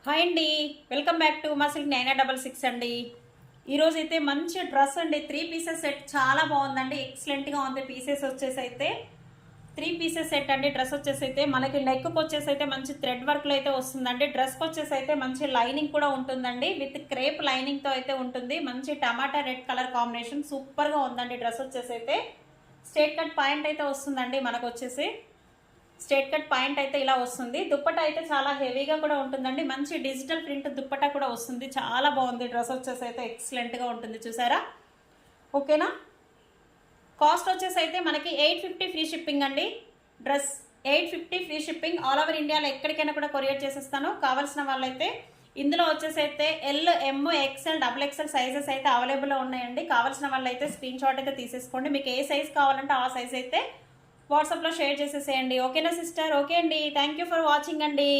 Hi అండి, welcome back to మా silk 9966 అండి. ఈరోజు అయితే మంచి డ్రెస్ అండి. 3 పీసెస్ సెట్ చాలా బాగుందండి. ఎక్సలెంట్గా ఉంది. పీసెస్ వచ్చేసి అయితే 3 పీసెస్ సెట్ అండి. డ్రెస్ వచ్చేసి అయితే మనకి నెక్కి వచ్చేసి అయితే మంచి థ్రెడ్ వర్క్లో అయితే వస్తుందండి. డ్రెస్కి వచ్చేసి అయితే మంచి లైనింగ్ కూడా ఉంటుందండి. విత్ క్రేప్ లైనింగ్తో అయితే ఉంటుంది. మంచి టమాటా రెడ్ కలర్ కాంబినేషన్ సూపర్గా ఉందండి. డ్రెస్ వచ్చేసి అయితే స్ట్రేట్ కట్ పాయింట్ అయితే వస్తుందండి. మనకు వచ్చేసి స్ట్రేట్ కట్ పాయింట్ అయితే ఇలా వస్తుంది. దుప్పట అయితే చాలా హెవీగా కూడా ఉంటుందండి. మంచి డిజిటల్ ప్రింట్ దుప్పట కూడా వస్తుంది. చాలా బాగుంది. డ్రెస్ వచ్చేసి అయితే ఎక్సలెంట్గా ఉంటుంది. చూసారా? ఓకేనా? కాస్ట్ వచ్చేసి అయితే మనకి 850 ఫ్రీ షిప్పింగ్ అండి. Dress 850 free shipping. All over ఇండియాలో ఎక్కడికైనా కూడా కొరియర్ చేసేస్తాను. కావాల్సిన వాళ్ళైతే ఇందులో వచ్చేసి అయితే ఎల్, ఎమ్, ఎక్స్ఎల్, డబుల్ ఎక్స్ఎల్ సైజెస్ అయితే అవైలబుల్లో ఉన్నాయండి. కావాల్సిన వాళ్ళైతే స్క్రీన్ షాట్ అయితే తీసేసుకోండి. మీకు ఏ సైజ్ కావాలంటే ఆ సైజ్ అయితే వాట్సాప్లో షేర్ చేసేసేయండి. ఓకేనా సిస్టర్? ఓకే అండి, థ్యాంక్ యూ ఫర్ వాచింగ్ అండి.